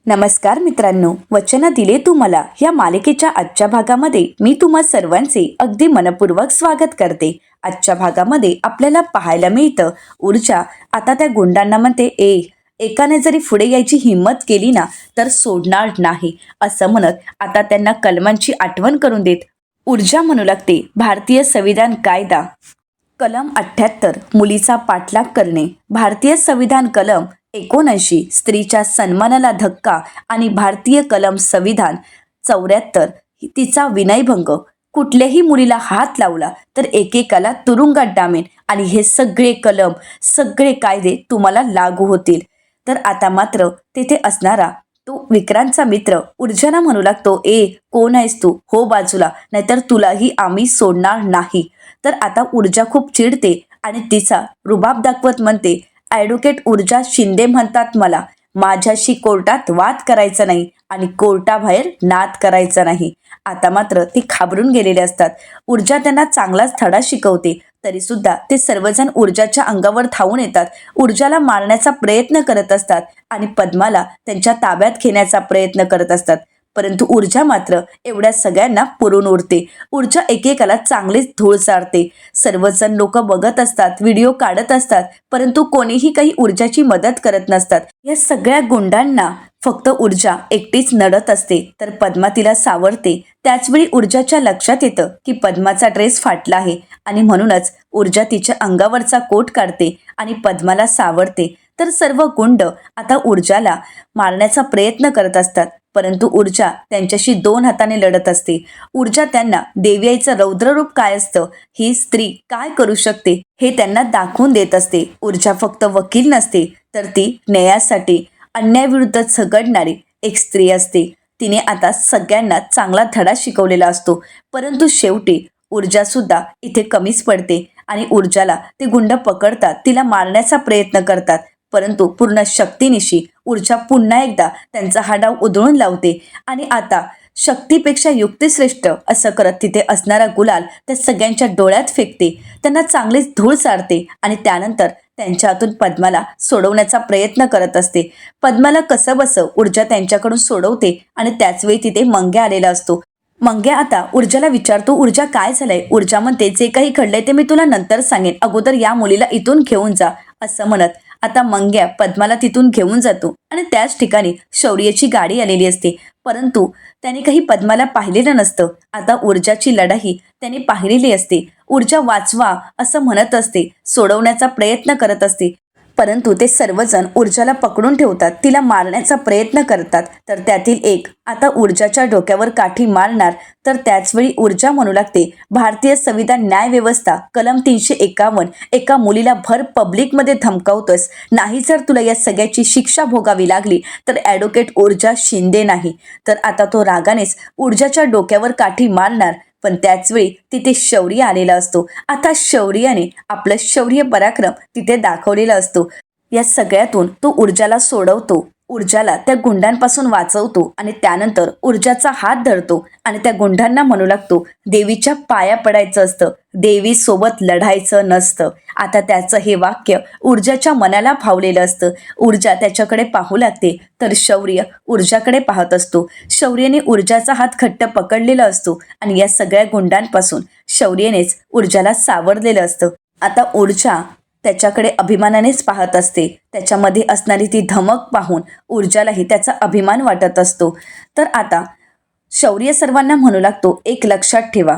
नमस्कार मित्रांनो, वचन दिले तुम्हाला या मालिकेच्या आजच्या भागामध्ये मी तुम्हा सर्वांचे अगदी मनपूर्वक स्वागत करते। आजच्या भागामध्ये आपल्याला पाहायला मिळतं ऊर्जा आता त्या गुंडांना म्हणते, एकाने जरी पुढे यायची हिम्मत केली ना तर सोडणार नाही असं म्हणत आता त्यांना कलमांची आठवण करून देत ऊर्जा म्हणू लागते, भारतीय संविधान कायदा कलम 78 मुलीचा पाठलाग करणे, भारतीय संविधान कलम 79 स्त्रीच्या सन्मानाला धक्का आणि भारतीय कलम संविधान 74 तिचा विनयभंग, कुठल्याही मुलीला हात लावला तर एकेकाला तुरुंगात डामेन आणि हे सगळे कलम सगळे कायदे तुम्हाला लागू होतील। तर आता मात्र तेथे असणारा तो विक्रांतचा मित्र ऊर्जाला म्हणू लागतो, कोण आहेस तू, हो बाजूला, नाहीतर तुलाही आम्ही सोडणार नाही। तर आता ऊर्जा खूप चिडते आणि तिचा रुबाब दाखवत म्हणते, ॲडव्होकेट ऊर्जा शिंदे म्हणतात मला, माझ्याशी कोर्टात वाद करायचा नाही आणि कोर्टाबाहेर नाद करायचा नाही। आता मात्र ते घाबरून गेलेले असतात। ऊर्जा त्यांना चांगलाच धडा शिकवते, तरी सुद्धा ते सर्वजण ऊर्जाच्या अंगावर धावून येतात, ऊर्जाला मारण्याचा प्रयत्न करत असतात आणि पद्माला त्यांच्या ताब्यात घेण्याचा प्रयत्न करत असतात। परंतु ऊर्जा मात्र एवढ्या सगळ्यांना पुरून उरते। ऊर्जा एकेकाला चांगलीच धूळ चारते। सर्वजण लोक बघत असतात, व्हिडिओ काढत असतात, परंतु कोणीही काही ऊर्जाची मदत करत नसतात। या सगळ्या गुंडांना फक्त ऊर्जा एकटीच नडत असते, तर पद्मा तिला सावरते। त्याचवेळी ऊर्जाच्या लक्षात येतं की पद्माचा ड्रेस फाटला आहे आणि म्हणूनच ऊर्जा तिच्या अंगावरचा कोट काढते आणि पद्माला सावरते। तर सर्व गुंड आता ऊर्जाला मारण्याचा प्रयत्न करत असतात, परंतु ऊर्जा त्यांच्याशी 2 हाताने लढत असते। ऊर्जा त्यांना देवी आईचं रौद्ररूप काय असतं, ही स्त्री काय करू शकते हे त्यांना दाखवून देत असते। ऊर्जा फक्त वकील नसते, तर ती न्यायासाठी अन्यायाविरुद्ध झगडणारी एक स्त्री असते। तिने आता सगळ्यांना चांगला धडा शिकवलेला असतो, परंतु शेवटी ऊर्जा सुद्धा इथे कमीच पडते आणि ऊर्जाला ते गुंड पकडतात, तिला मारण्याचा प्रयत्न करतात, परंतु पूर्ण शक्तीनिशी ऊर्जा पुन्हा एकदा त्यांचा हा डाव उधळून लावते आणि आता शक्तीपेक्षा युक्तिश्रेष्ठ असं करत तिथे असणारा गुलाल त्या सगळ्यांच्या डोळ्यात फेकते, त्यांना चांगलीच धूळ चारते आणि त्यानंतर त्यांच्या हातून पद्माला सोडवण्याचा प्रयत्न करत असते। पद्माला कसं बसं ऊर्जा त्यांच्याकडून सोडवते आणि त्याचवेळी तिथे मंग्या आलेला असतो। मंग्या आता ऊर्जाला विचारतो, ऊर्जा काय झालंय? ऊर्जा म्हणते, जे काही घडलंय ते मी तुला नंतर सांगेन, अगोदर या मुलीला इथून घेऊन जा असं म्हणत आता मंग्या पद्माला तिथून घेऊन जातो आणि त्याच ठिकाणी शौर्याची गाडी आलेली असते, परंतु त्याने काही पद्माला पाहिलेलं नसतं। आता ऊर्जाची लढाई त्याने पाहिलेली असते। ऊर्जा वाचवा असं म्हणत असते, सोडवण्याचा प्रयत्न करत असते, परंतु ते सर्वजण ऊर्जाला पकडून ठेवतात, तिला मारण्याचा प्रयत्न करतात। तर त्यातील एक आता ऊर्जाच्या डोक्यावर काठी मारणार, तर त्याचवेळी ऊर्जा म्हणू लागते, भारतीय संविधान न्यायव्यवस्था कलम 351 एका मुलीला भर पब्लिकमध्ये धमकावतोस, नाही जर तुला या सगळ्याची शिक्षा भोगावी लागली तर ॲडव्होकेट ऊर्जा शिंदे नाही। तर आता तो रागानेच ऊर्जाच्या डोक्यावर काठी मारणार, पण त्याचवेळी तिथे शौर्य आलेला असतो। आता शौर्याने आपलं शौर्य पराक्रम तिथे दाखवलेला असतो। या सगळ्यातून तो ऊर्जाला सोडवतो, ऊर्जाला त्या गुंडांपासून वाचवतो आणि त्यानंतर ऊर्जाचा हात धरतो आणि त्या गुंडांना म्हणू लागतो, देवीच्या पाया पडायचं असतं, देवी सोबत लढायचं नसतं। आता त्याचं हे वाक्य ऊर्जाच्या मनाला भावलेलं असतं। ऊर्जा त्याच्याकडे पाहू लागते, तर शौर्य ऊर्जाकडे पाहत असतो। शौर्याने ऊर्जाचा हात घट्ट पकडलेला असतो आणि या सगळ्या गुंडांपासून शौर्यानेच ऊर्जाला सावरलेलं असतं। आता ऊर्जा त्याच्याकडे अभिमानानेच पाहत असते, त्याच्यामध्ये असणारी ती धमक पाहून ऊर्जालाही त्याचा अभिमान वाटत असतो। तर आता शौर्य सर्वांना म्हणू लागतो, एक लक्षात ठेवा,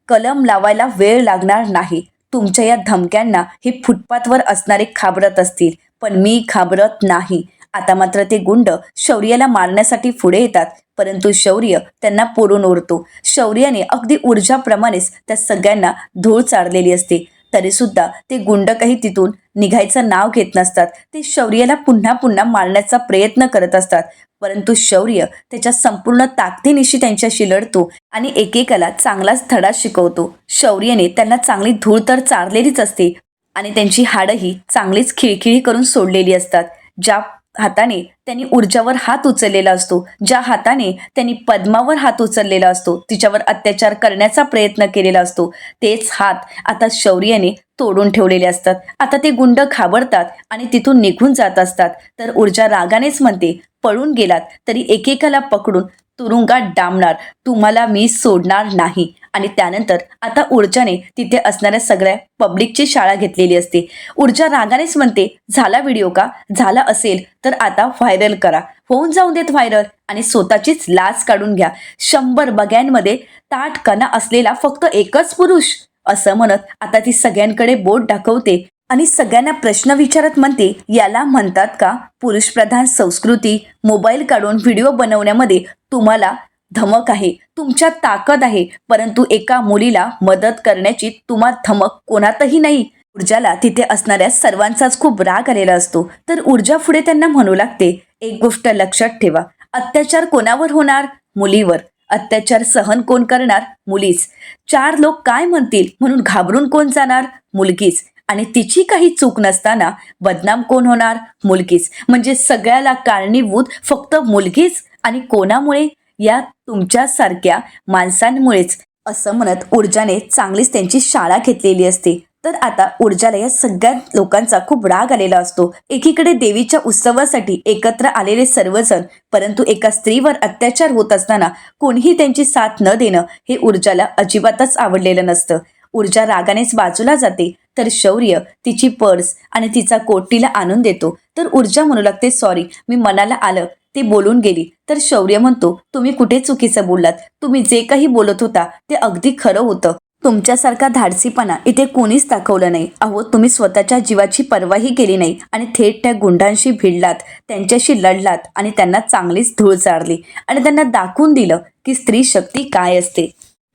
कलम लावायला वेळ लागणार नाही। तुमच्या या धमक्यांना हे फुटपाथवर असणारे घाबरत असतील, पण मी घाबरत नाही। आता मात्र ते गुंड शौर्याला मारण्यासाठी पुढे येतात, परंतु शौर्य त्यांना पुरून उरतो। शौर्याने अगदी ऊर्जाप्रमाणेच त्या सगळ्यांना धूळ चारलेली असते, तरी सुद्धा ते गुंड काही तिथून निघायचं नाव घेत नसतात। ते शौर्याला पुन्हा पुन्हा मारण्याचा प्रयत्न करत असतात, परंतु शौर्य त्याच्या संपूर्ण ताकदीनिशी त्यांच्याशी लढतो आणि एकेकाला चांगलाच धडा शिकवतो। शौर्याने त्यांना चांगली धूळ तर चारलेलीच असते आणि त्यांची हाडंही चांगलीच खिळखिळी करून सोडलेली असतात। ज्या हाताने त्यांनी ऊर्जावर हात उचललेला असतो, ज्या हाताने त्यांनी पद्मावर हात उचललेला असतो, तिच्यावर अत्याचार करण्याचा प्रयत्न केलेला असतो, तेच हात आता शौर्याने तोडून ठेवलेले असतात. आता ते गुंड घाबरतात आणि तिथून निघून जात असतात. तर ऊर्जा रागानेच म्हणते, पळून गेलात तरी एकेकाला पकडून तुरुंगात डांबणार, तुम्हाला मी सोडणार नाही. आणि त्यानंतर आता ऊर्जाने तिथे असणाऱ्या सगळ्या पब्लिकची शाळा घेतलेली असते. ऊर्जा रागानेच म्हणते, झाला व्हिडिओ का? झाला असेल तर आता व्हायरल करा, होऊन जाऊन देत व्हायरल आणि स्वतःचीच लाज काढून घ्या. 100 बघ्यांमध्ये ताठ कणा असलेला फक्त एकच पुरुष, असं म्हणत आता ती सगळ्यांकडे बोट दाखवते आणि सगळ्यांना प्रश्न विचारत म्हणते, याला म्हणतात का पुरुषप्रधान संस्कृती? मोबाईल काढून व्हिडिओ बनवण्यामध्ये तुम्हाला धमक आहे, तुमच्यात ताकद आहे, परंतु एका मुलीला मदत करण्याची तुम्हाला धमक कोणातही नाही. ऊर्जाला तिथे असणाऱ्या सर्वांचाच खूप राग आलेला असतो. तर ऊर्जा पुढे त्यांना म्हणू लागते, एक गोष्ट लक्षात ठेवा, अत्याचार कोणावर होणार? मुलीवर. अत्याचार सहन कोण करणार? मुलीच. 4 लोक काय म्हणतील म्हणून घाबरून कोण जाणार? मुलगीच. आणि तिची काही चूक नसताना बदनाम कोण होणार? मुलगीच. म्हणजे सगळ्याला कारणीभूत फक्त मुलगीच. आणि कोणामुळे? या तुमच्यासारख्या माणसांमुळेच, असं म्हणत ऊर्जाने चांगलीच त्यांची शाळा घेतलेली असते. तर आता ऊर्जाला या सगळ्या लोकांचा खूप राग आलेला असतो. एकीकडे देवीच्या उत्सवासाठी एकत्र आलेले सर्वजण, परंतु एका स्त्रीवर अत्याचार होत असताना कोणीही त्यांची साथ न देणं हे ऊर्जाला अजिबातच आवडलेलं नसतं. ऊर्जा रागानेच बाजूला जाते. तर शौर्य तिची पर्स आणि तिचा कोट तिला आणून देतो. तर ऊर्जा म्हणू लागते, सॉरी, मी मनाला आलं ते बोलून गेली. तर शौर्य म्हणतो, तुम्ही कुठे चुकीचं बोललात? तुम्ही जे काही बोलत होता ते अगदी खरं होतं. तुमच्यासारखा धाडसीपणा इथे कोणीच दाखवलं नाही. अहो, तुम्ही स्वतःच्या जीवाची पर्वाही केली नाही आणि थेट त्या गुंडांशी भिडलात, त्यांच्याशी लढलात आणि त्यांना चांगलीच धूळ चारली आणि त्यांना दाखवून दिलं की स्त्री शक्ती काय असते.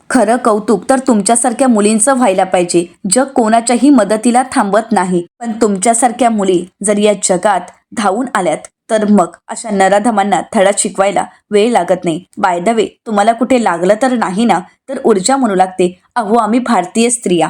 खरं कौतुक तर तुमच्यासारख्या मुलींचं व्हायला पाहिजे. जग कोणाच्याही मदतीला थांबत नाही, पण तुमच्यासारख्या मुली जर या जगात धावून आल्यात तर मग अशा नराधमांना धडा शिकवायला वेळ लागत नाही. बाय द वे, तुम्हाला कुठे लागलं तर नाही ना? तर ऊर्जा म्हणू लागते, अहो, आम्ही भारतीय स्त्रिया,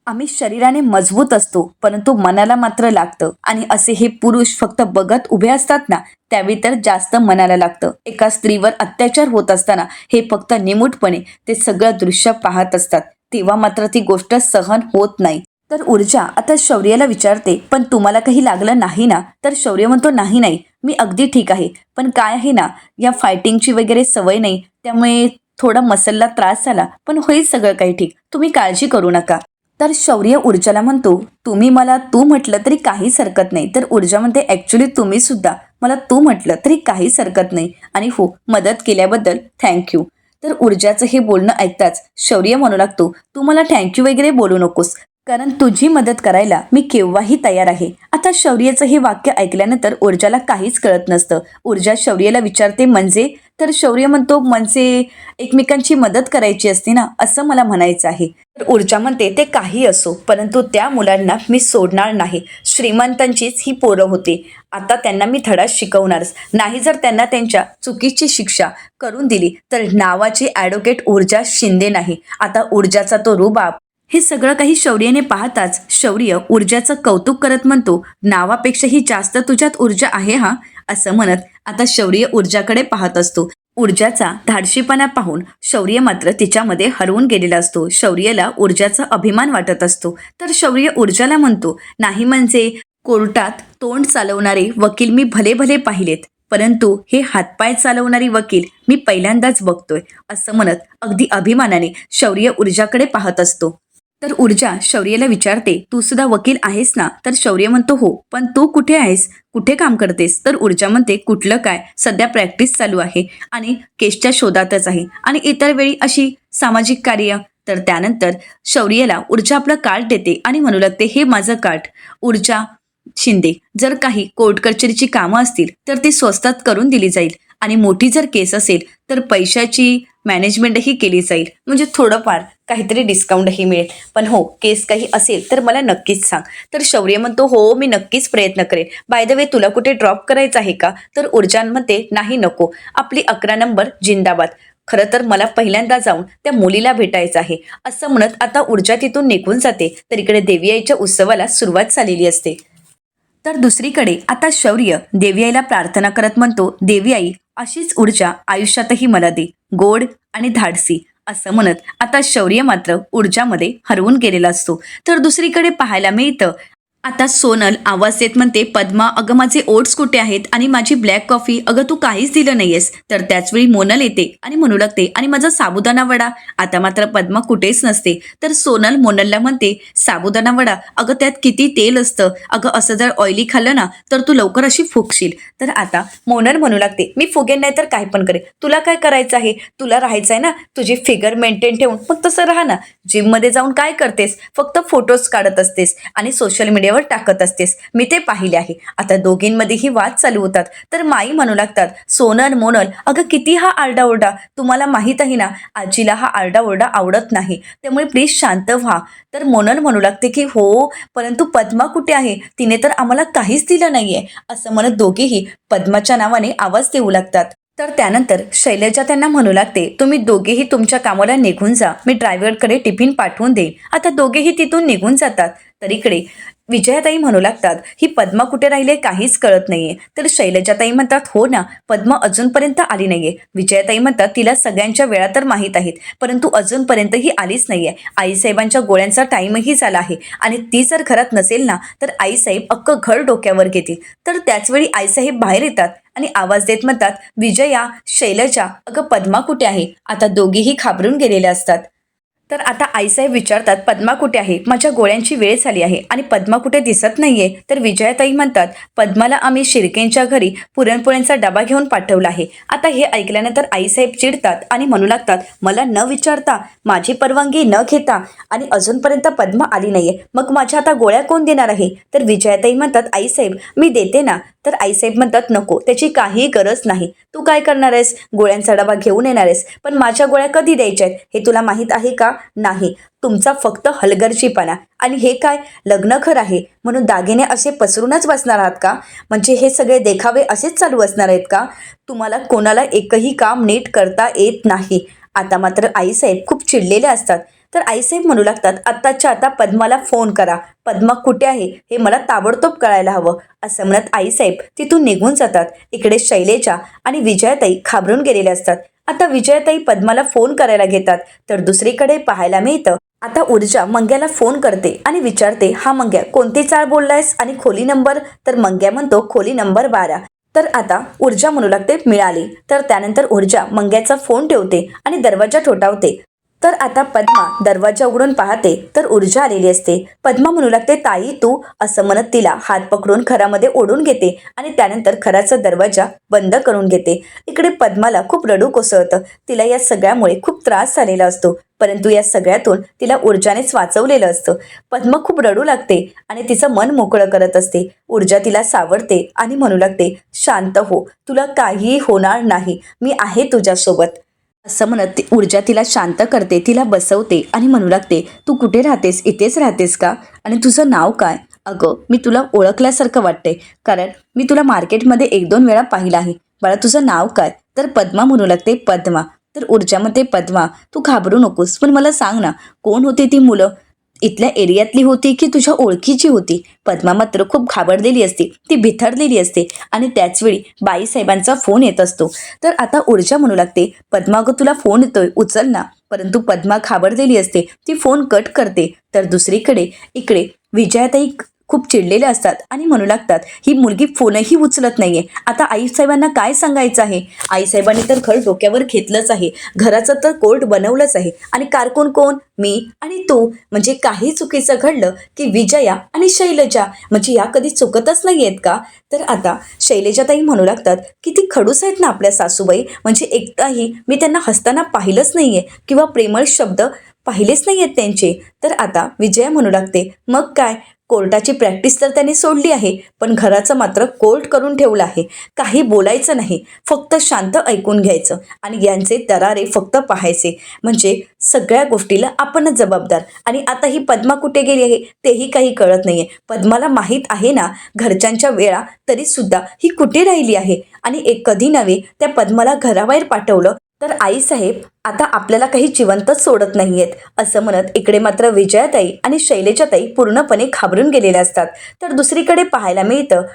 आम्ही शरीराने मजबूत असतो, परंतु मनाला मात्र लागतं. आणि असे हे पुरुष फक्त बघत उभे असतात ना, त्यावेळी तर जास्त मनाला लागतं. एका स्त्रीवर अत्याचार होत असताना हे फक्त निमूटपणे ते सगळं दृश्य पाहत असतात, तेव्हा मात्र ती गोष्ट सहन होत नाही. तर ऊर्जा आता शौर्याला विचारते, पण तुम्हाला काही लागलं नाही ना? तर शौर्य म्हणतो, नाही नाही, मी अगदी ठीक आहे. पण काय आहे ना, या फायटिंगची वगैरे सवय नाही, त्यामुळे थोडा मसलला त्रास झाला, पण होईल सगळं काही ठीक, तुम्ही काळजी करू नका. तर शौर्य ऊर्जाला म्हणतो, तुम्ही मला तू म्हटलं तरी काहीच हरकत नाही. तर ऊर्जा म्हणते, ॲक्च्युली तुम्ही सुद्धा मला तू म्हटलं तरी काहीच हरकत नाही, आणि हो, मदत केल्याबद्दल थँक्यू. तर ऊर्जाचं हे बोलणं ऐकताच शौर्य म्हणू लागतो, तू मला थँक्यू वगैरे बोलू नकोस, कारण तुझी मदत करायला मी केव्हाही तयार आहे. आता शौर्याचं हे वाक्य ऐकल्यानंतर ऊर्जाला काहीच कळत नसतं. ऊर्जा शौर्याला विचारते, म्हणजे? तर शौर्य म्हणतो, म्हणजे एकमेकांची मदत करायची असते ना, असं मला म्हणायचं आहे. तर ऊर्जा म्हणते, ते काही असो, परंतु त्या मुलांना मी सोडणार नाही. श्रीमंतांचीच ही पोरं होती, आता त्यांना मी धडा शिकवणारच नाही. जर त्यांना त्यांच्या चुकीची शिक्षा करून दिली तर नावाची ॲडव्होकेट ऊर्जा शिंदे नाही. आता ऊर्जाचा तो रुबाब, हे सगळं काही शौर्याने पाहताच शौर्य ऊर्जाचं कौतुक करत म्हणतो, नावापेक्षाही जास्त तुझ्यात ऊर्जा आहे हा, असं म्हणत आता शौर्य ऊर्जाकडे पाहत असतो. ऊर्जाचा धाडशीपणा पाहून शौर्य मात्र तिच्यामध्ये हरवून गेलेला असतो. शौर्यला ऊर्जाचा अभिमान वाटत असतो. तर शौर्य ऊर्जाला म्हणतो, नाही म्हणजे कोर्टात तोंड चालवणारे वकील मी भले भले पाहिलेत, परंतु हे हातपाय चालवणारी वकील मी पहिल्यांदाच बघतोय, असं म्हणत अगदी अभिमानाने शौर्य ऊर्जाकडे पाहत असतो. तर ऊर्जा शौर्यला विचारते, तू सुद्धा वकील आहेस ना? तर शौर्य म्हणतो, हो, पण तू कुठे आहेस, कुठे काम करतेस? तर ऊर्जा म्हणते, कुठलं काय, सध्या प्रॅक्टिस चालू आहे आणि केसच्या शोधातच आहे, आणि इतर वेळी अशी सामाजिक कार्य. तर त्यानंतर शौर्यला ऊर्जा आपलं कार्ड देते आणि म्हणू लागते, हे माझं कार्ड, ऊर्जा शिंदे. जर काही कोर्ट कचेरीची कामं असतील तर ती स्वस्तात करून दिली जाईल, आणि मोठी जर केस असेल तर पैशाची मॅनेजमेंटही केली जाईल, म्हणजे थोडंफार काहीतरी डिस्काउंटही मिळेल. पण हो, केस काही असेल तर मला नक्कीच सांग. तर शौर्य म्हणतो, हो, मी नक्कीच प्रयत्न करेन. बाय द वे, तुला कुठे ड्रॉप करायचं आहे का? तर ऊर्जा म्हणते, नाही, नको, आपली 11 नंबर जिंदाबाद. खरं तर मला पहिल्यांदा जाऊन त्या मुलीला भेटायचं आहे, असं म्हणत आता ऊर्जा तिथून निघून जाते. तर इकडे देवी आईच्या उत्सवाला सुरुवात झालेली असते. तर दुसरीकडे आता शौर्य देवी आईला प्रार्थना करत म्हणतो, देवी आई अशीच ऊर्जा आयुष्यातही मला दे, गोड आणि धाडसी. असं म्हणत आता शौर्य मात्र ऊर्जामध्ये हरवून गेलेला असतो. तर दुसरीकडे पाहायला मिळतं आता सोनल आवाज देत म्हणते, पद्मा अगं माझे ओट्स कुठे आहेत आणि माझी ब्लॅक कॉफी, अगं तू काहीच दिलं नाहीयेस. तर त्याचवेळी मोनल येते आणि म्हणू लागते, आणि माझा साबुदाणा वडा. आता मात्र पद्मा कुठेच नसते. तर सोनल मोनलला म्हणते, साबुदाणा वडा अगं त्यात किती तेल असतं, अगं असं जर ऑइली खाल्लं ना तर तू लवकर अशी फुगशील. तर आता मोनल म्हणू लागते, मी फुगेन नाही तर काय पण करेन, तुला काय करायचं आहे, तुला राहायचं आहे ना तुझी फिगर मेंटेन ठेवून, मग तसं राहा ना. जिममध्ये जाऊन काय करतेस, फक्त फोटोज काढत असतेस आणि सोशल मीडियावर टाकत असतेस, मी ते पाहिले आहे. आता दोघींमध्येही वाद चालू होतात. तर माई म्हणू लागतात, सोनल मोनल अगं किती हा आरडाओरडा, तुम्हाला माहीत आहे ना आजीला हा आरडाओरडा आवडत नाही, त्यामुळे प्लीज शांत व्हा. तर मोनल म्हणू लागते की हो, परंतु पद्मा कुठे आहे, तिने तर आम्हाला काहीच दिलं नाहीये. असं म्हणत दोघेही पद्माच्या नावाने आवाज देऊ लागतात. तर त्यानंतर शैलजा त्यांना म्हणू लागते, तुम्ही दोघेही तुमच्या कामाला निघून जा, मी ड्रायव्हरकडे टिफिन पाठवून देईन. आता दोघेही तिथून निघून जातात. तर इकडे विजयाताई म्हणू लागतात, ही पद्मा कुठे राहिले काहीच कळत नाहीये. तर शैलजाताई म्हणतात, हो ना, पद्मा अजूनपर्यंत आली नाहीये. विजयाताई म्हणतात, तिला सगळ्यांच्या वेळा तर माहीत आहेत, परंतु अजूनपर्यंत ही आलीच नाहीये. आईसाहेबांच्या गोळ्यांचा टाईमही झाला आहे आणि ती जर घरात नसेल ना तर आईसाहेब अख्खं घर डोक्यावर घेतील. तर त्याचवेळी आईसाहेब बाहेर येतात आणि आवाज देत म्हणतात, विजया, शैलजा, अगं पद्मा कुठे आहे. आता दोघीही घाबरून गेलेल्या असतात. तर आता आईसाहेब विचारतात, पद्मा कुठे आहे, माझ्या गोळ्यांची वेळ झाली आहे आणि पद्मा कुठे दिसत नाहीये. तर विजयाताई म्हणतात, पद्माला आम्ही शिर्केंच्या घरी पुरणपोळ्यांचा डबा घेऊन पाठवला आहे. आता हे ऐकल्यानंतर आईसाहेब चिडतात आणि म्हणू लागतात, मला न विचारता, माझी परवानगी न घेता आणि अजूनपर्यंत पद्मा आली नाहीये, मग माझ्या आता गोळ्या कोण देणार आहे. तर विजयाताई म्हणतात, आईसाहेब मी देते ना. तर आईसाहेब म्हणतात, नको, त्याची काही गरज नाही, तू काय करणार आहेस, गोळ्यांचा डबा घेऊन येणार आहेस, पण माझ्या गोळ्या कधी द्यायच्या आहेत हे तुला माहीत आहे का. नाही, तुमचा फक्त हलगर्जीपणा. आणि हे काय लग्नघर आहे म्हणून दागिने असे पसरूनच बसणार आहात का, म्हणजे हे सगळे देखावे असेच चालू असणार आहेत का. तुम्हाला कोणाला एकही काम नीट करता येत नाही. आता मात्र आईसाहेब खूप चिडलेले असतात. तर आईसाहेब म्हणू लागतात, आत्ताच्या आता पद्माला फोन करा, पद्मा कुठे आहे हे मला ताबडतोब कळायला हवं. असं म्हणत आईसाहेब तिथून निघून जातात. इकडे शैलेजा आणि विजयाताई घाबरून गेलेले असतात. आता विजयाताई पद्माला फोन करायला घेतात. तर दुसरीकडे पाहायला मिळतं आता ऊर्जा मंग्याला फोन करते आणि विचारते, हा मंग्या कोणती चाळ बोललायस आणि खोली नंबर. तर मंग्या म्हणतो, खोली नंबर 12. तर आता ऊर्जा म्हणू लागते, मिळाली. तर त्यानंतर ऊर्जा मंग्याचा फोन ठेवते आणि दरवाजा ठोठावते. तर आता पद्मा दरवाजा उघडून पाहते तर ऊर्जा आलेली असते. पद्मा म्हणू लागते, ताई तू, असं म्हणत तिला हात पकडून घरामध्ये ओढून घेते आणि त्यानंतर घराचा दरवाजा बंद करून घेते. इकडे पद्माला खूप रडू कोसळतं. तिला या सगळ्यामुळे खूप त्रास झालेला असतो, परंतु या सगळ्यातून तिला ऊर्जानेच वाचवलेलं असतं. पद्मा खूप रडू लागते आणि तिचं मन मोकळं करत असते. ऊर्जा तिला सावरते आणि म्हणू लागते, शांत हो, तुला काहीही होणार नाही, मी आहे तुझ्यासोबत. असं म्हणत ऊर्जा तिला शांत करते, तिला बसवते आणि म्हणू लागते, तू कुठे राहतेस, इथेच राहतेस का, आणि तुझं नाव काय. अगं मी तुला ओळखल्यासारखं वाटते, कारण मी तुला मार्केटमध्ये 1-2 वेळा पाहिलं आहे. बाळा तुझं नाव काय. तर पद्मा म्हणू लागते, पद्मा. तर ऊर्जामध्ये, पद्मा तू घाबरू नकोस, पण मला सांग ना, कोण होती ती मुलं, इथल्या एरियातली होती की तुझ्या ओळखीची होती. पद्मा मात्र खूप घाबरलेली असते, ती भिथरलेली असते आणि त्याचवेळी बाईसाहेबांचा फोन येत असतो. तर आता ऊर्जा म्हणू लागते, पद्मा अगं तुला फोन येतोय, उचल ना. परंतु पद्मा घाबरलेली असते, ती फोन कट करते. तर दुसरीकडे इकडे विजयाताई खूप चिडलेले असतात आणि म्हणू लागतात, ही मुलगी फोनही उचलत नाहीये, आता आईसाहेबांना काय सांगायचं आहे. आईसाहेबांनी तर घर डोक्यावर घेतलंच आहे, घराचं तर कोर्ट बनवलंच आहे आणि कारकून कोण, मी आणि तू. म्हणजे काही चुकीचं घडलं की विजया आणि शैलजा, म्हणजे या कधी चुकतच नाही आहेत का. तर आता शैलजाताई म्हणू लागतात, किती खडूस आहेत ना आपल्या सासूबाई, म्हणजे एकदाही मी त्यांना हसताना पाहिलंच नाहीये किंवा प्रेमळ शब्द पाहिलेच नाही आहेत त्यांचे. तर आता विजया म्हणू लागते, मग काय, कोर्टाची प्रॅक्टिस तर त्यांनी सोडली आहे, पण घराचं मात्र कोर्ट करून ठेवलं आहे. काही बोलायचं नाही, फक्त शांत ऐकून घ्यायचं आणि यांचे दरारे फक्त पाहायचे, म्हणजे सगळ्या गोष्टीला आपणच जबाबदार. आणि आता ही पद्मा कुठे गेली आहे तेही काही कळत नाहीये. पद्माला माहीत आहे ना घरच्यांच्या वेळा, तरी सुद्धा ही कुठे राहिली आहे. आणि एक कधी नव्हे त्या पद्माला घराबाहेर पाठवलं तर आईसाहेब आता आपल्याला काही जिवंतच सोडत नाहीयेत असं म्हणत इकडे मात्र विजयाताई आणि शैलेजाताई पूर्णपणे घाबरून गेलेल्या असतात. तर दुसरीकडे पाहायला मिळतं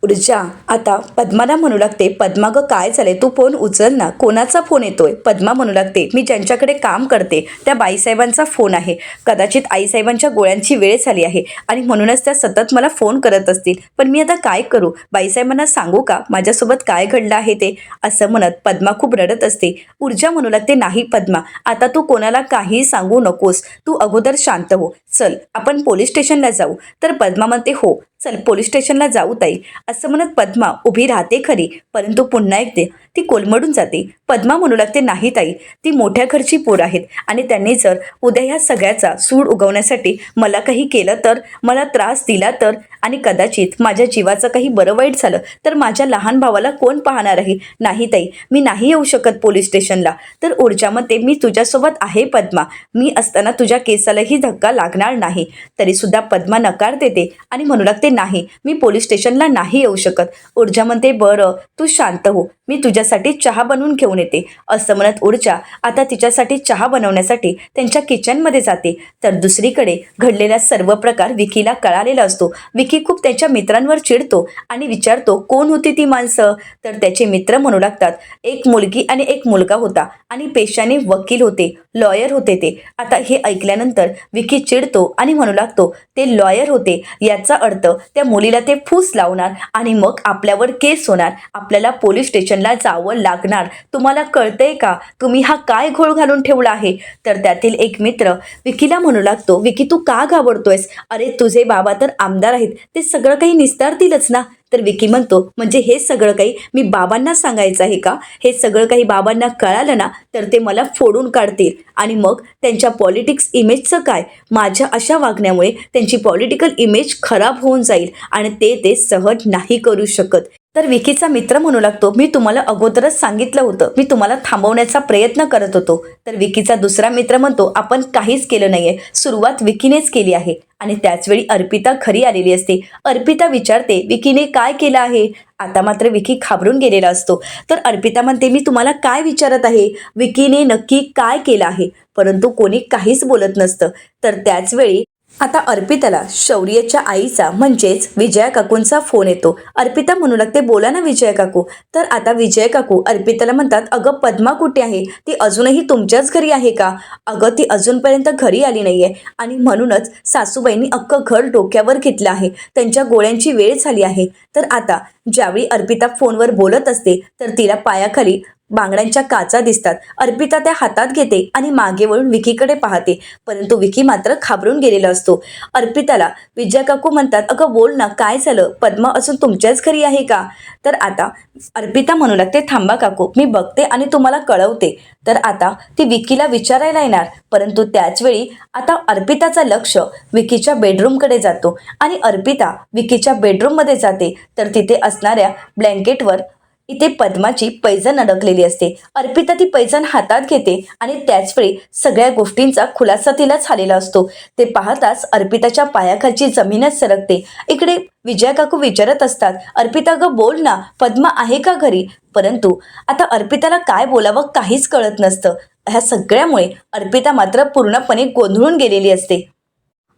ऊर्जा आता पद्माला म्हणू लागते, पद्मा ग काय झाले, तू फोन उचल ना, कोणाचा फोन येतोय. पद्मा म्हणू लागते, मी ज्यांच्याकडे काम करते त्या बाईसाहेबांचा फोन आहे. कदाचित आईसाहेबांच्या गोळ्यांची वेळ झाली आहे आणि म्हणूनच त्या सतत मला फोन करत असतील. पण मी आता काय करू, बाईसाहेबांना सांगू का माझ्यासोबत काय घडलं आहे ते, असं म्हणत पद्मा खूप रडत असते. ऊर्जा म्हणू लागते, नाही पद्मा, आता तू कोणाला काही सांगू नकोस, तू अगोदर शांत हो, चल आपण पोलीस स्टेशनला जाऊ. तर पद्मा म्हणते, हो चल पोलीस स्टेशनला जाऊ ताई. असं म्हणत पद्मा उभी राहते खरी, परंतु पुन्हा एकदा ती कोलमडून जाते. पद्मा म्हणू लागते, नाही ताई, ती मोठ्या घरची पोर आहेत आणि त्यांनी जर उद्या ह्या सगळ्याचा सूड उगवण्यासाठी मला काही केलं तर, मला त्रास दिला तर, आणि कदाचित माझ्या जीवाचं काही बरं वाईट झालं तर माझ्या लहान भावाला कोण पाहणार आहे. नाही ताई, मी नाही येऊ शकत पोलीस स्टेशनला. तर ऊर्जामध्ये, मी तुझ्यासोबत आहे पद्मा, मी असताना तुझ्या केसालाही धक्का लागणार नाही. तरीसुद्धा पद्मा नकार देते आणि म्हणू लागते, नाही मी पोलीस स्टेशनला नाही येऊ शकत. ऊर्जा म्हणते, बरं तू शांत हो, मी तुझ्यासाठी चहा बनवून घेऊन येते. असं म्हणत ऊर्जा आता तिच्यासाठी चहा बनवण्यासाठी त्यांच्या किचनमध्ये जाते. तर दुसरीकडे घडलेला सर्व प्रकार विकीला कळालेला असतो. विकी खूप त्याच्या मित्रांवर चिडतो आणि विचारतो, कोण होती ती माणसं. तर त्याचे मित्र म्हणू लागतात, एक मुलगी आणि एक मुलगा होता आणि पेशाने वकील होते, लॉयर होते ते. आता हे ऐकल्यानंतर विकी चिडतो आणि म्हणू लागतो, ते लॉयर होते याचा अर्थ त्या मुलीला ते फूस लावणार आणि मग आपल्यावर केस होणार, आपल्याला पोलीस स्टेशनला जावं लागणार. तुम्हाला कळतंय का, तुम्ही हा काय घोळ घालून ठेवला आहे. तर त्यातील एक मित्र विकीला म्हणू लागतो, विकी तू का घाबरतोयस, अरे तुझे बाबा तर आमदार आहेत, ते सगळं काही निस्तारतीलच ना. तर विकी म्हणतो, म्हणजे हे सगळं काही मी बाबांना सांगायचं आहे का, हे सगळं काही बाबांना कळालं ना तर ते मला फोडून काढतील आणि मग त्यांच्या पॉलिटिक्स इमेजचं काय, माझ्या अशा वागण्यामुळे त्यांची पॉलिटिकल इमेज खराब होऊन जाईल आणि ते सहज नाही करू शकत. तर विकीचा मित्र म्हणू लागतो, मी तुम्हाला अगोदरच सांगितलं होतं, मी तुम्हाला थांबवण्याचा प्रयत्न करत होतो. तर विकीचा दुसरा मित्र म्हणतो, आपण काहीच केलं नाहीये, सुरुवात विकीनेच केली आहे. आणि त्याचवेळी अर्पिता घरी आलेली असते. अर्पिता विचारते, विकीने काय केलं आहे. आता मात्र विकी घाबरून गेलेला असतो. तर अर्पिता म्हणते, मी तुम्हाला काय विचारत आहे, विकीने नक्की काय केलं आहे. परंतु कोणी काहीच बोलत नसतं. तर त्याचवेळी आता अर्पिताला शौर्यच्या आईचा म्हणजेच विजया काकूंचा फोन येतो. अर्पिता म्हणू लागते, बोला ना विजया काकू. तर आता विजया काकू अर्पिताला म्हणतात, अगं पद्मा कुठे आहे, ती अजूनही तुमच्याच घरी आहे का. अगं ती अजूनपर्यंत घरी आली नाहीये आणि म्हणूनच सासूबाईंनी अख्खं घर डोक्यावर घेतलं आहे, त्यांच्या गोळ्यांची वेळ झाली आहे. तर आता ज्यावेळी अर्पिता फोनवर बोलत असते तर तिला पायाखाली बांगड्यांच्या काचा दिसतात. अर्पिता त्या हातात घेते आणि मागे वळून विकीकडे पाहते, परंतु विकी मात्र घाबरून गेलेला असतो. अर्पिताला विजया काकू म्हणतात, अगं बोल ना, काय झालं, पद्मा अजून तुमच्याच घरी आहे का. तर आता अर्पिता म्हणू लागते, थांबा काकू, मी बघते आणि तुम्हाला कळवते. तर आता ती विकीला विचारायला येणार, परंतु त्याचवेळी आता अर्पिताचं लक्ष विकीच्या बेडरूमकडे जातो आणि अर्पिता विकीच्या बेडरूममध्ये जाते. तर तिथे असणाऱ्या ब्लँकेटवर इथे पद्माची पैजण अडकलेली असते. अर्पिता ती पैजण हातात घेते आणि त्याचवेळी सगळ्या गोष्टींचा खुलासा तिला झालेला असतो. ते पाहताच अर्पिताच्या पायाखालची जमीनच सरकते. इकडे विजया काकू विचारत असतात, अर्पिता ग बोल ना, पद्मा आहे का घरी. परंतु आता अर्पिताला काय बोलावं काहीच कळत नसतं. ह्या सगळ्यामुळे अर्पिता मात्र पूर्णपणे गोंधळून गेलेली असते.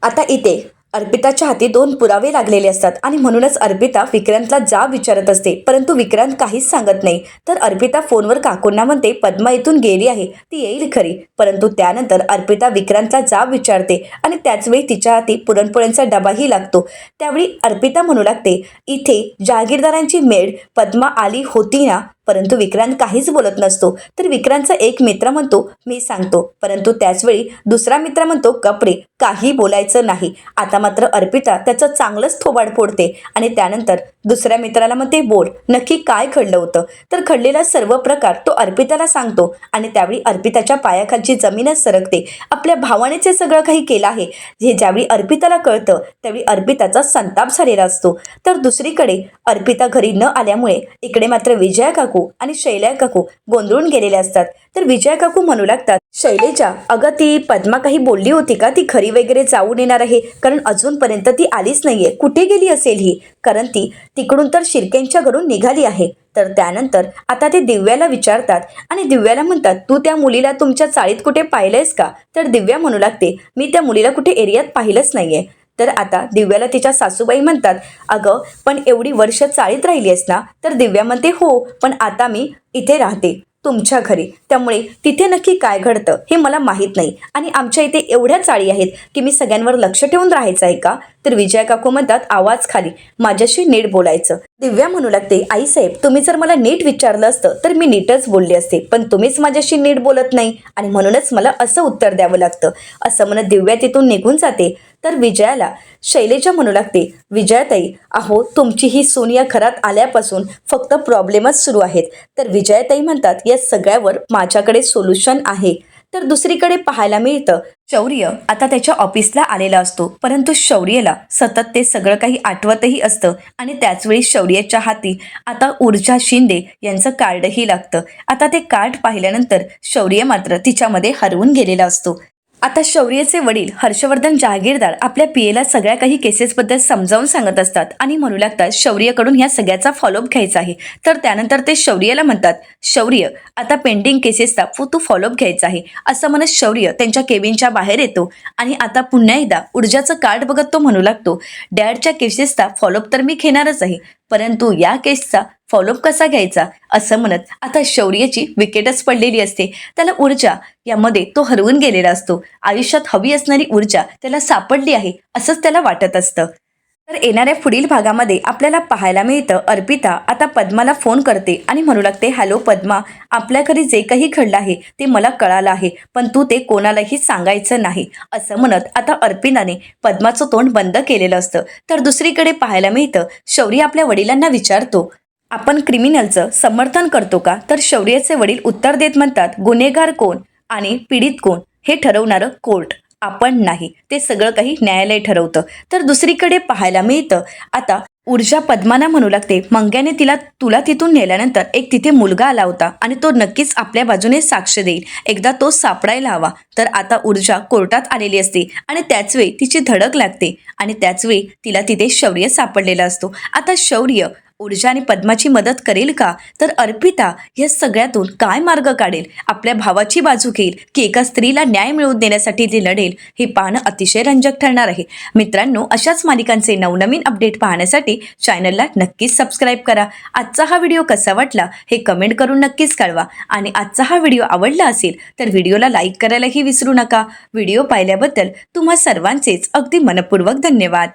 आता इथे अर्पिताच्या हाती 2 पुरावे लागलेले असतात आणि म्हणूनच अर्पिता विक्रांतला जा विचारत असते, परंतु विक्रांत काहीच सांगत नाही. तर अर्पिता फोनवर काकूंना म्हणते, पद्मा इथून गेली आहे, ती येईल खरी. परंतु त्यानंतर अर्पिता विक्रांतला जा विचारते आणि त्याचवेळी तिच्या हाती पुरणपोळ्यांचा डबाही लागतो. त्यावेळी अर्पिता म्हणू लागते, इथे जहागीरदारांची मेड पद्मा आली होती ना. परंतु विक्रांत काहीच बोलत नसतो. तर विक्रांतचा एक मित्र म्हणतो, मी सांगतो. परंतु त्याचवेळी दुसरा मित्र म्हणतो, कपडे काही बोलायचं नाही. आता मात्र अर्पिता त्याचं चांगलंच थोबाड फोडते आणि त्यानंतर दुसऱ्या मित्राला म्हणते, बोल नक्की काय घडलं होतं. तर घडलेला सर्व प्रकार तो अर्पिताला सांगतो आणि त्यावेळी अर्पिताच्या पायाखालची जमीनच सरकते. आपल्या भावानेच हे सगळं काही केलं आहे हे ज्यावेळी अर्पिताला कळतं त्यावेळी अर्पिताचा संताप झालेला असतो. तर दुसरीकडे अर्पिता घरी न आल्यामुळे इकडे मात्र विजया काकू काकू आणि शैल्या काकू गोंधळून गेलेले असतात. तर विजया काकू म्हणू लागतात, शैलेजा अगं ती पद्मा काही बोलली होती का, ती घरी वगैरे जाऊन येणार आहे? कारण अजूनपर्यंत ती आलीच नाहीये, कुठे गेली असेल ही? कारण ती तिकडून तर शिर्केंच्या घरून निघाली आहे. तर त्यानंतर आता ते दिव्याला विचारतात आणि दिव्याला म्हणतात, तू त्या मुलीला तुमच्या चाळीत कुठे पाहिलंयस का? तर दिव्या म्हणू लागते, मी त्या मुलीला कुठे एरियात पाहिलंच नाहीये. तर आता दिव्याला तिच्या सासूबाई म्हणतात, अगं पण एवढी वर्ष चाळीत राहिलीस ना? तर दिव्या म्हणते, हो पण आता मी इथे राहते तुमच्या घरी, त्यामुळे तिथे नक्की काय घडतं हे मला माहीत नाही आणि आमच्या इथे एवढ्या चाळी आहेत की मी सगळ्यांवर लक्ष ठेवून राहायचं आहे का? तर विजया काकू म्हणतात, आवाज खाली, माझ्याशी नीट बोलायचं. दिव्या म्हणू लागते, आईसाहेब तुम्ही जर मला नीट विचारलं असतं तर मी नीटच बोलले असते, पण तुम्हीच माझ्याशी नीट बोलत नाही आणि म्हणूनच मला असं उत्तर द्यावं लागतं. असं म्हणत दिव्या तिथून निघून जाते. तर विजयाला शैलेजा म्हणू लागते, विजयाताई अहो तुमची ही सून या घरात आल्यापासून फक्त प्रॉब्लेमच सुरू आहेत. तर विजयाताई म्हणतात, या सगळ्यावर माझ्याकडे सोल्युशन आहे. तर दुसरीकडे पाहायला मिळतं, शौर्य आता त्याच्या ऑफिसला आलेला असतो, परंतु शौर्यला सतत ते सगळं काही आठवतही असतं आणि त्याचवेळी शौर्याच्या हाती आता ऊर्जा शिंदे यांचं कार्डही लागतं. आता ते कार्ड पाहिल्यानंतर शौर्य मात्र तिच्यामध्ये हरवून गेलेला असतो. आता शौर्यचे वडील हर्षवर्धन जहागीरदार आपल्या पियेला सगळ्या काही केसेसबद्दल समजावून सांगत असतात आणि म्हणू लागतात, शौर्यकडून ह्या सगळ्याचा फॉलोअप घ्यायचा आहे. तर त्यानंतर ते शौर्यला म्हणतात, शौर्य आता पेंडिंग केसेसचा तू फॉलोअप घ्यायचा आहे. असं म्हणत शौर्य त्यांच्या केबिनच्या बाहेर येतो आणि आता पुन्हा एकदा ऊर्जाचं कार्ड बघत तो म्हणू लागतो, डॅडच्या केसेसचा फॉलोअप तर मी घेणारच आहे, परंतु या केसचा फॉलोअप कसा घ्यायचा? असं म्हणत आता शौर्याची विकेटच पडलेली असते. त्याला ऊर्जा यामध्ये तो हरवून गेलेला असतो. आयुष्यात हवी असणारी ऊर्जा त्याला सापडली आहे असंच त्याला वाटत असतं. तर येणाऱ्या पुढील भागामध्ये आपल्याला पाहायला मिळतं, अर्पिता आता पद्माला फोन करते आणि म्हणू लागते, हॅलो पद्मा, आपल्या घरी जे काही घडलं आहे ते मला कळालं आहे, पण तू ते कोणालाही सांगायचं नाही. असं म्हणत आता अर्पिताने पद्माचं तोंड बंद केलेलं असतं. तर दुसरीकडे पाहायला मिळतं, शौर्य आपल्या वडिलांना विचारतो, आपण क्रिमिनलचं समर्थन करतो का? तर शौर्याचे वडील उत्तर देत म्हणतात, गुन्हेगार कोण आणि पीडित कोण हे ठरवणारं कोर्ट, आपण नाही, ते सगळं काही न्यायालय ठरवतं. तर दुसरीकडे पाहायला मिळतं, आता ऊर्जा पद्माना म्हणू लागते, मंग्याने तुला तिथून नेल्यानंतर एक तिथे मुलगा आला होता आणि तो नक्कीच आपल्या बाजूने साक्ष देईल, एकदा तो सापडायला हवा. तर आता ऊर्जा कोर्टात आलेली असते आणि त्याचवेळी तिची धडक लागते आणि त्याचवेळी तिला तिथे शौर्य सापडलेला असतो. आता शौर्य ऊर्जा आणि पद्माची मदत करेल का? तर अर्पिता या सगळ्यातून काय मार्ग काढेल? आपल्या भावाची बाजू घेईल की एका स्त्रीला न्याय मिळवून देण्यासाठी ती लढेल? हे पाहणं अतिशय रंजक ठरणार आहे. मित्रांनो, अशाच मालिकांचे नवनवीन अपडेट पाहण्यासाठी चॅनलला नक्कीच सबस्क्राईब करा. आजचा हा व्हिडिओ कसा वाटला हे कमेंट करून नक्कीच कळवा आणि आजचा हा व्हिडिओ आवडला असेल तर व्हिडिओला लाईक करायलाही विसरू नका. व्हिडिओ पाहिल्याबद्दल तुम्हा सर्वांचेच अगदी मनपूर्वक धन्यवाद.